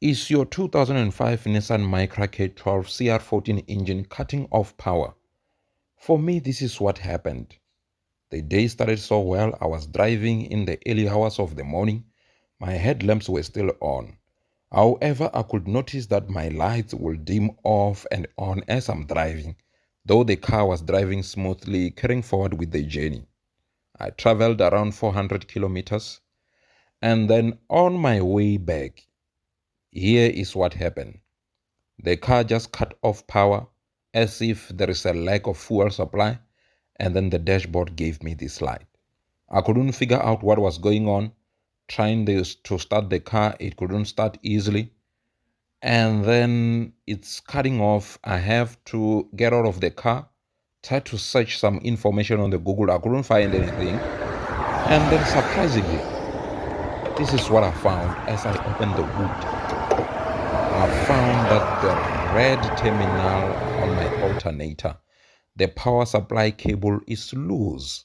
Is your 2005 Nissan Micra K12 CR14 engine cutting off power? For me, this is what happened. The day started so well. I was driving in the early hours of the morning. My headlamps were still on. However, I could notice that my lights will dim off and on as I'm driving, though the car was driving smoothly, carrying forward with the journey. I traveled around 400 kilometers, and then on my way back, here is what happened. The car just cut off power as if there is a lack of fuel supply, and then the dashboard gave me this light. I couldn't figure out what was going on. Trying to start the car, it couldn't start easily. And then it's cutting off. I have to get out of the car, try to search some information on the Google. I couldn't find anything. And then surprisingly, this is what I found as I opened the hood. I found that the red terminal on my alternator, the power supply cable is loose.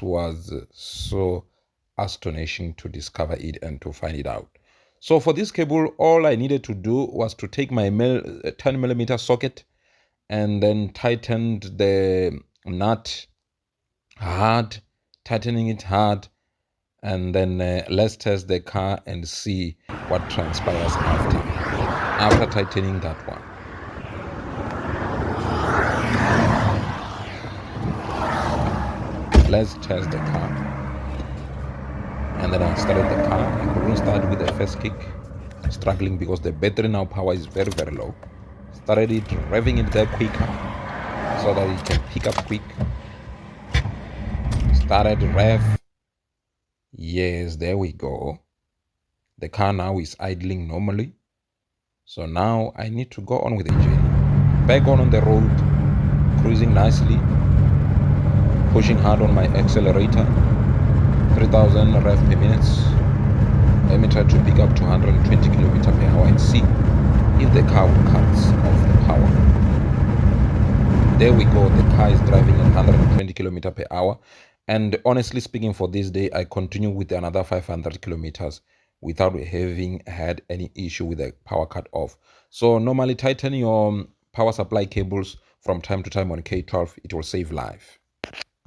Was so astonishing to discover it and to find it out. So for this cable, all I needed to do was to take my 10mm socket and then tightened the nut hard, tightening it hard, and then let's test the car and see what transpires after tightening that one. Let's test the car. And then I started the car. I couldn't start with the first kick, struggling because the battery now power is very, very low. Started it, revving it there quicker so that it can pick up quick. Started rev. Yes, there we go. The car now is idling normally. So now I need to go on with the journey. Back on the road, cruising nicely, pushing hard on my accelerator, 3000 rev per minute. Let me try to pick up 220 km per hour and see if the car cuts off the power. There we go. The car is driving at 120 km per hour. And honestly speaking, for this day, I continue with another 500 kilometers without having had any issue with the power cut off. So normally tighten your power supply cables from time to time on K12. It will save life.